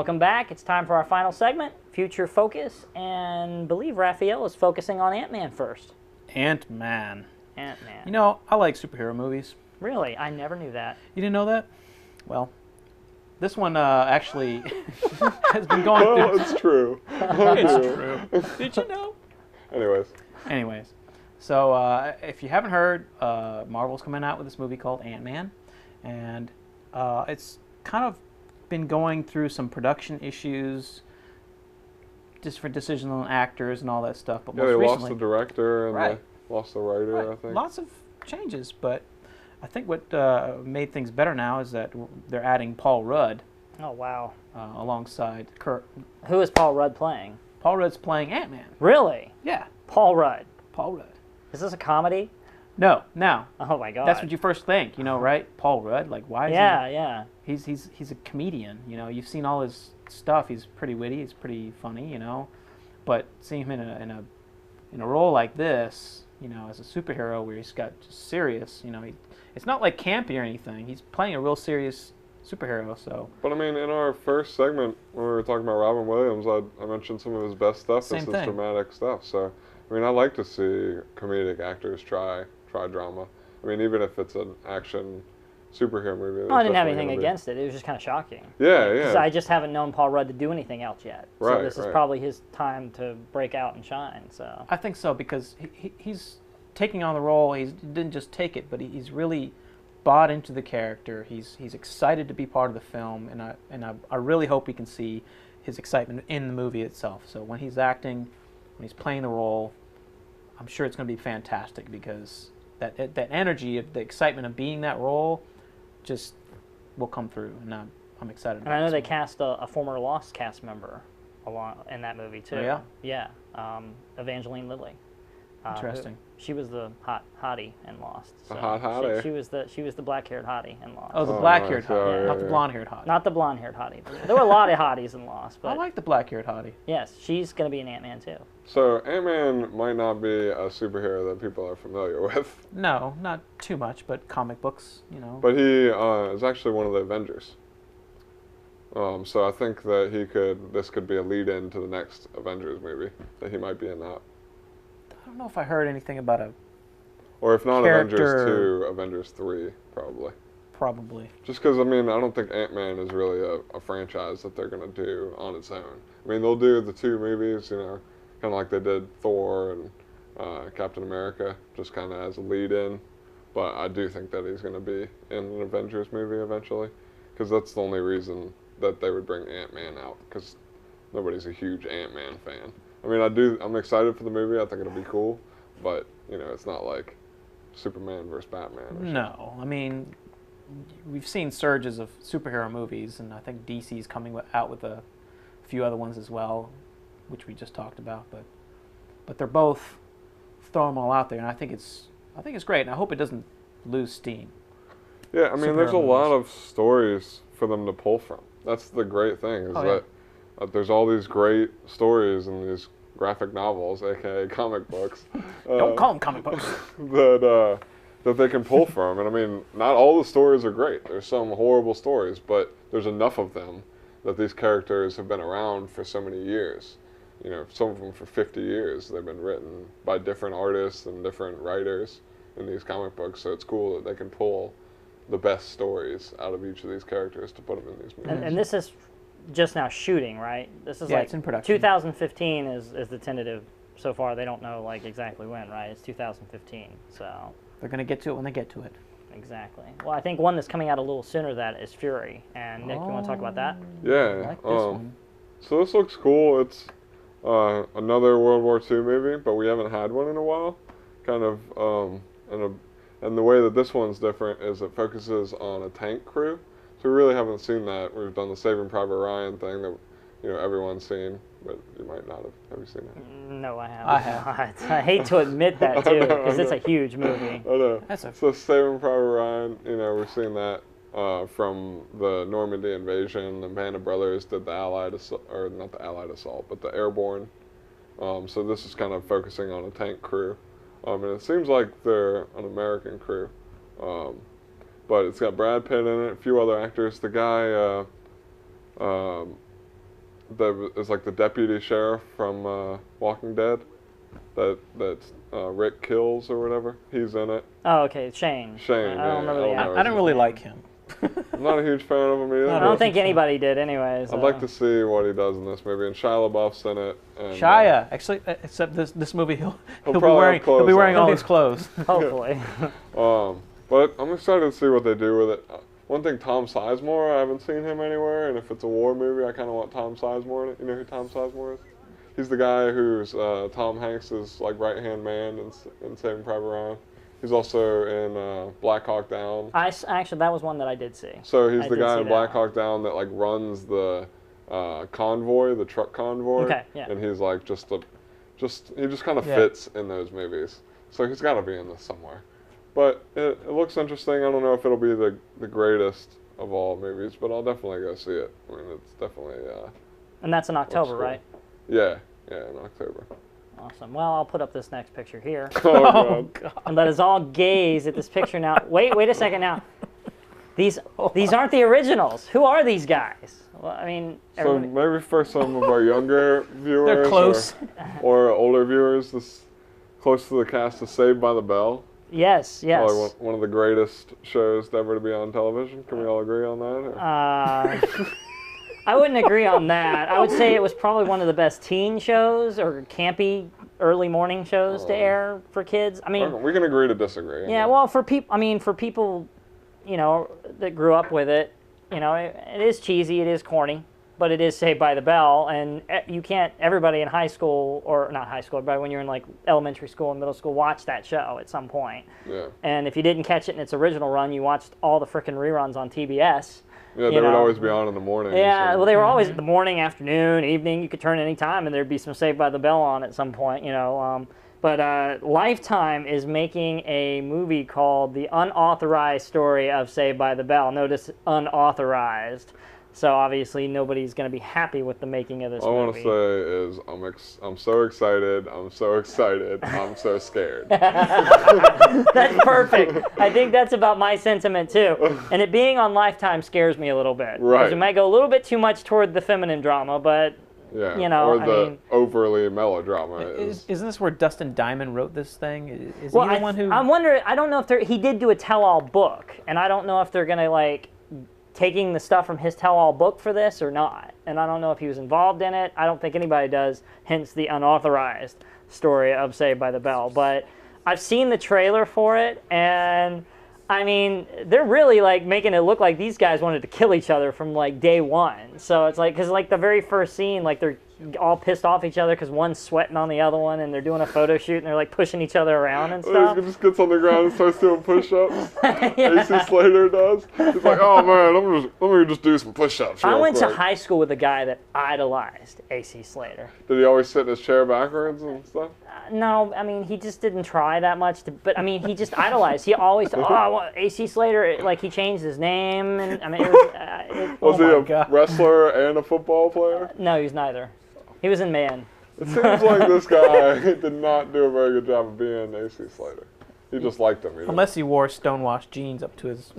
Welcome back. It's time for our final segment, Future Focus, and I believe Raphael is focusing on Ant-Man first. Ant-Man. Ant-Man. You know, I like superhero movies. Really? I never knew that. You didn't know that? Well, this one actually has been going through... Well, it's true. It's true. Did you know? Anyways. So if you haven't heard, Marvel's coming out with this movie called Ant-Man, and it's kind of been going through some production issues, different decisions on actors and all that stuff. But most they recently, lost the director and Right. they lost the writer, right, I think. lots of changes, but I think what made things better now is that they're adding Paul Rudd Oh, wow. alongside Kurt. Who is Paul Rudd playing? Paul Rudd's playing Ant-Man. Really? Yeah, Paul Rudd. Paul Rudd. Is this a comedy? No, now Oh, my God. that's what you first think, you know, right? Paul Rudd, like why is Yeah, yeah. He's a comedian, you know. You've seen all his stuff. He's pretty witty. He's pretty funny, you know. But seeing him in a role like this, you know, as a superhero where he's got just serious, you know, it's not like campy or anything. He's playing a real serious superhero. So. But I mean, in our first segment when we were talking about Robin Williams, I mentioned some of his best stuff. Same This is thing. dramatic stuff. So I mean, I like to see comedic actors try drama. I mean, even if it's an action superhero movie. Well, I didn't have definitely anything gonna be- against it. It was just kind of shocking. Yeah, Like, 'cause yeah. I just haven't known Paul Rudd to do anything else yet. So Right, this is right. probably his time to break out and shine. So I think so because he's taking on the role. He didn't just take it, but he's really bought into the character. He's excited to be part of the film, and I really hope we can see his excitement in the movie itself. So when he's acting, when he's playing the role, I'm sure it's going to be fantastic because that energy, the excitement of being that role, just will come through, and I'm excited. and I know about they this cast a former Lost cast member along in that movie too. Oh, yeah? Yeah. Evangeline Lilly. Interesting. She was the hottie in Lost. The So hot hottie. She was the black-haired hottie in Lost. Oh, the Oh, black-haired nice. hottie, Yeah, not yeah, the yeah. blonde-haired hottie. Not the blonde-haired hottie. There were a lot of hotties in Lost, but I like the black-haired hottie. yes, she's going to be an Ant-Man too. So Ant-Man might not be a superhero that people are familiar with, No, not too much, but comic books, you know. but he is actually one of the Avengers. So I think that this could be a lead-in to the next Avengers movie, that he might be in that. I don't know if I heard anything about a Or if not Character- Avengers 2, Avengers 3, probably. probably. Just because, I mean, I don't think Ant-Man is really a franchise that they're going to do on its own. I mean, they'll do the two movies, you know, kind of like they did Thor and Captain America, just kind of as a lead-in. But I do think that he's going to be in an Avengers movie eventually, because that's the only reason that they would bring Ant-Man out, because nobody's a huge Ant-Man fan. I mean, I'm excited for the movie. I think it'll be cool, but, you know, it's not like Superman versus Batman or something. No, I mean, we've seen surges of superhero movies, and I think DC's coming out with a few other ones as well, which we just talked about. But they're both throwing them all out there, and I think it's great, and I hope it doesn't lose steam. Yeah, I mean, there's a Superhero lot movies. of stories for them to pull from. That's the great thing, is Oh, yeah. that there's all these great stories in these graphic novels, aka comic books. Don't call them comic books. that they can pull from. And I mean, not all the stories are great. There's some horrible stories, but there's enough of them that these characters have been around for so many years. You know, some of them for 50 years. They've been written by different artists and different writers in these comic books. So it's cool that they can pull the best stories out of each of these characters to put them in these movies. And this is just now shooting, right? This is Yeah, like it's in production. 2015 is the tentative. So far, they don't know like exactly when, right? It's 2015. So They're going to get to it when they get to it. exactly. Well, I think one that's coming out a little sooner than that is Fury. And Nick, you want to talk about that? Yeah. I like this one. So this looks cool. It's another World War II movie, but we haven't had one in a while. Kind of, and the way that this one's different is it focuses on a tank crew. So we really haven't seen that. We've done the Saving Private Ryan thing that, you know, everyone's seen, but you might not have. Have you seen it? No, I haven't. I have. I hate to admit that too, I know, because I it's a know. huge movie. I know. That's a So Saving Private Ryan, you know, we've seen that from the Normandy invasion. The Band of Brothers did the Allied assault, or not the Allied assault, but the airborne. So this is kind of focusing on a tank crew, and it seems like they're an American crew, but it's got Brad Pitt in it, a few other actors. The guy, that is like the deputy sheriff from Walking Dead. That Rick kills or whatever. He's in it. Oh, okay, Shane. Shane. I don't remember the actor's I don't really name. like him. I'm not a huge fan of him either. I don't think anybody did, anyways. I'd like to see what he does in this movie, and Shia LaBeouf's in it. And, Shia, actually, except this movie, he'll be probably wearing have clothes on. all his clothes. Hopefully. But I'm excited to see what they do with it. One thing, Tom Sizemore, I haven't seen him anywhere, and if it's a war movie, I kind of want Tom Sizemore in it. You know who Tom Sizemore is? He's the guy who's Tom Hanks' like right-hand man in Saving Private Ryan. He's also in Black Hawk Down. Actually, that was one that I did see. So he's I the did guy see in that Black one. Hawk Down that like runs the convoy, the truck convoy. Okay, yeah. And he's like he just kind of Yeah. fits in those movies. So he's got to be in this somewhere. But it looks interesting. I don't know if it'll be the greatest of all movies, but I'll definitely go see it. I mean, it's definitely And that's in October, cool. right? yeah, in October. Awesome. Well, I'll put up this next picture here. Oh god. And let us all gaze at this picture now. Wait a second now. These aren't the originals. Who are these guys? Well, I mean, So everybody, maybe for some of our younger viewers, They're close. or older viewers, this close to the cast of Saved by the Bell. yes. Probably one of the greatest shows ever to be on television. Can we all agree on that? Or? I wouldn't agree on that. I would say it was probably one of the best teen shows or campy early morning shows to air for kids. I mean, Okay, we can agree to disagree. yeah, well, for people, you know, that grew up with it, you know, it is cheesy, it is corny, but it is Saved by the Bell, and you can't, everybody in high school, or not high school, but when you're in like elementary school and middle school, watch that show at some point. Yeah. And if you didn't catch it in its original run, you watched all the frickin' reruns on TBS. Yeah, they you would know. always be on in the morning. Yeah, so- well, they were always the morning, afternoon, evening. You could turn any time, and there'd be some Saved by the Bell on at some point, you know. But Lifetime is making a movie called The Unauthorized Story of Saved by the Bell. Notice unauthorized. So obviously nobody's going to be happy with the making of this All I want movie. to say is I'm so excited. I'm so excited. I'm so scared. That's perfect. I think that's about my sentiment too. And it being on Lifetime scares me a little bit. 'Cause Right. it might go a little bit too much toward the feminine drama, but Yeah. You know, or I the mean- overly melodrama is. Isn't this where Dustin Diamond wrote this thing? Is well, he the one who? I'm wondering. I don't know if he did do a tell-all book, and I don't know if they're gonna like taking the stuff from his tell-all book for this or not. And I don't know if he was involved in it. I don't think anybody does. Hence the unauthorized story of Saved by the Bell. But I've seen the trailer for it, and I mean, they're really like making it look like these guys wanted to kill each other from like day one. So it's like, because like the very first scene, like they're all pissed off each other because one's sweating on the other one, and they're doing a photo shoot and they're like pushing each other around and stuff. He just gets on the ground and starts doing push-ups. AC Slater does. He's like, oh man, let me just do some push-ups. I real went to quick." high school with a guy that idolized AC Slater. Did he always sit in his chair backwards and stuff? No, I mean, he just didn't try that much. But I mean, he just idolized. He always, AC Slater, like he changed his name. And I mean, it was, Was he my a God. wrestler and a football player? no, he was neither. He was in Man. It seems like this guy did not do a very good job of being AC Slater. He just liked him. Unless he wore stonewashed jeans up to his.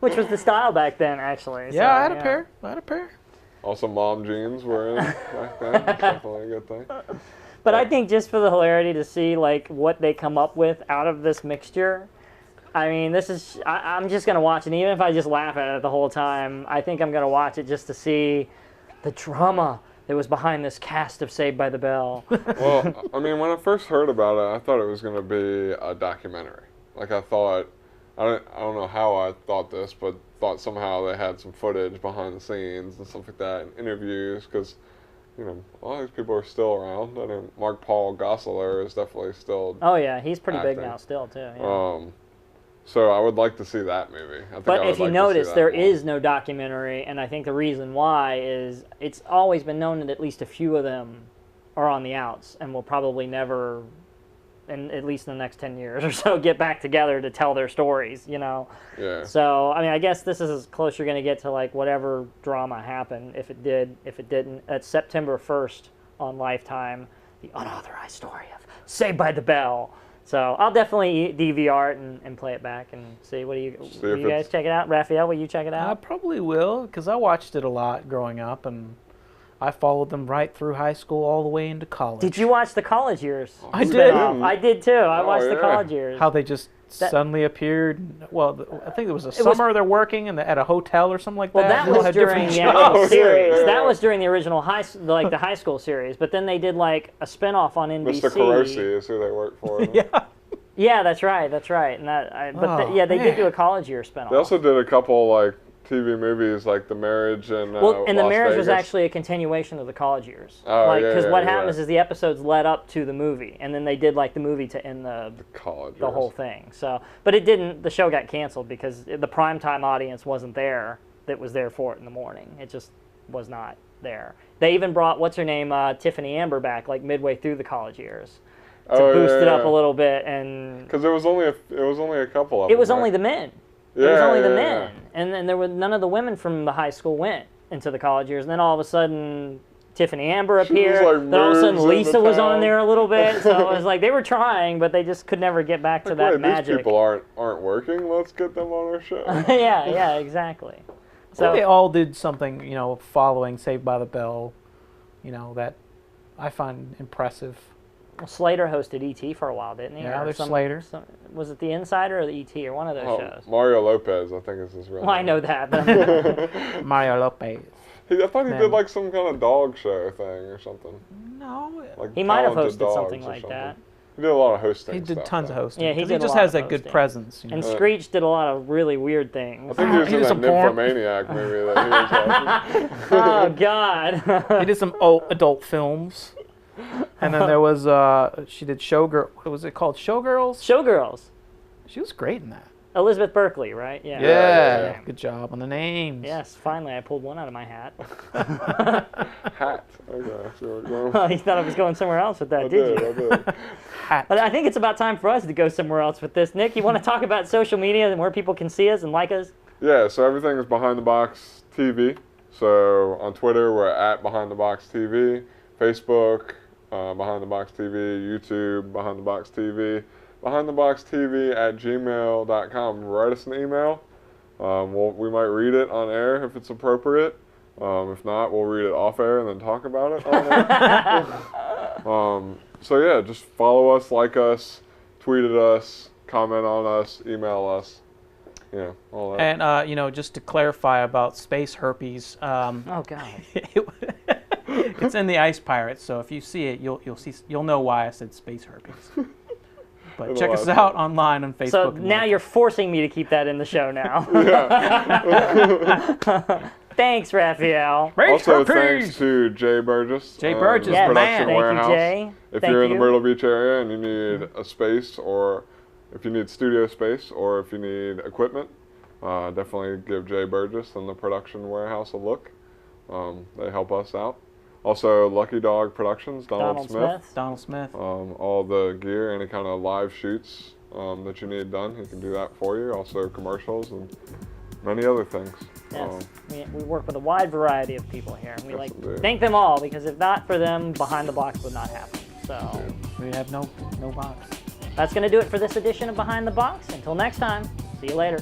Which was the style back then, actually. Yeah, So, I had a pair. I had a pair. Also, mom jeans were in back then. Definitely a good thing. But I think just for the hilarity to see like what they come up with out of this mixture, I mean, this is, I'm just going to watch it. Even if I just laugh at it the whole time, I think I'm going to watch it just to see the drama that was behind this cast of Saved by the Bell. Well, I mean, when I first heard about it, I thought it was going to be a documentary. Like, I thought, I don't know how I thought this, but thought somehow they had some footage behind the scenes and stuff like that, and interviews, because, you know, a lot of these people are still around. I mean, Mark Paul Gosselaar is definitely still. Oh, yeah, he's pretty big Acting. now still, too. Yeah. So I would like to see that movie. I think But I would if you like to see notice, that there more. is no documentary, and I think the reason why is it's always been known that at least a few of them are on the outs and will probably never, in at least in the next 10 years or so, get back together to tell their stories, you know? Yeah. So, I mean, I guess this is as close you're going to get to, like, whatever drama happened, if it did, if it didn't. That's September 1st on Lifetime, the unauthorized story of Saved by the Bell. So I'll definitely DVR it and play it back and see. Will you guys check it out? Raphael, will you check it I out? probably will, because I watched it a lot growing up, and I followed them right through high school all the way into college. Did you watch the college years? I did. spin-off? I did too. I watched the yeah. college years. How they just suddenly appeared. Well, I think it was a summer they're working at a hotel or something like that. Well, that They all was had during different the jobs. actual Oh, yeah, series. yeah, That yeah. was during the original the high school series. But then they did like a spinoff on NBC. Mr. Carosi is who they work for. Yeah. Yeah, that's right. And they did do a college year spinoff. They also did a couple like TV movies like The Marriage and and the Las marriage was Vegas. actually a continuation of the college years. Oh, yeah, because yeah, what yeah. happens is the episodes led up to the movie, and then they did like the movie to end the college. whole thing. So, but it didn't. The show got canceled because the primetime audience wasn't there. That was there for it in the morning. It just was not there. They even brought what's her name, Tiffany Amber back like midway through the college years to boost it up a little bit, and Because it was only a couple of it them. was right? only the men. Yeah, It was only the yeah, men, and then there were none of the women from the high school went into the college years. And then all of a sudden, Tiffany Amber She was, appeared. like, Then all of a sudden, moves into Lisa was on town. there a little bit. So it was like they were trying, but they just could never get back to Like, that wait, magic. these people aren't working. Let's get them on our show. yeah, exactly. So they So all did something, following Saved by the Bell, that I find impressive. Slater hosted ET for a while, didn't he? Yeah, Or there's Slater. Was it The Insider or the ET or one of those Oh, shows? Mario Lopez, I think is his real Well, I name. know that. But Mario Lopez. I thought he Man. did like some kind of dog show thing or something. No, Like he might have Talented hosted Dogs something or like that. He did a lot of hosting. he did stuff, tons of though. hosting. Yeah, he 'cause did a just lot has of that good hosting. presence. And Screech did a lot of really weird I things. think he was He in did that some porn. Nymphomaniac movie that he was watching. Oh God. He did some adult films. And then there was, she did Showgirl. What was it called? Showgirls? Showgirls. She was great in that. Elizabeth Berkley, right? Yeah. Yeah. Good job on the names. Yes, finally I pulled one out of my hat. Hat. Okay, I see where you're going. You thought I was going somewhere else with that, I did did, you? I did. Hat. But I think it's about time for us to go somewhere else with this. Nick, you want to talk about social media and where people can see us and like us? Yeah, so everything is Behind the Box TV. So on Twitter, we're at Behind the Box TV. Facebook, Behind the Box TV. YouTube, Behind the Box TV. Behind the Box TV at gmail.com. Write us an email. We might read it on air if it's appropriate. If not, we'll read it off air and then talk about it on air. So yeah, just follow us, like us, tweet at us, comment on us, email us. Yeah, all that. And, just to clarify about space herpes, Oh God. it's in the Ice Pirates, so if you see it, you'll know why I said space herpes. But check us out online on Facebook. So and now like- you're forcing me to keep that in the show now. Thanks, Raphael. Space Also, herpes! thanks to Jay Burgess. Jay Burgess, Yeah, man. Production thank Warehouse. you, Jay. If Thank you're in the you. Myrtle Beach area and you need a space, or if you need studio space, or if you need equipment, definitely give Jay Burgess and the Production Warehouse a look. They help us out. Also, Lucky Dog Productions, Donald Smith. Donald Smith. All the gear, any kind of live shoots that you need done, he can do that for you. Also, commercials and many other things. Yes. We work with a wide variety of people here. And we Yes, indeed. thank them all, because if not for them, Behind the Box would not happen. So We have no box. that's going to do it for this edition of Behind the Box. Until next time, see you later.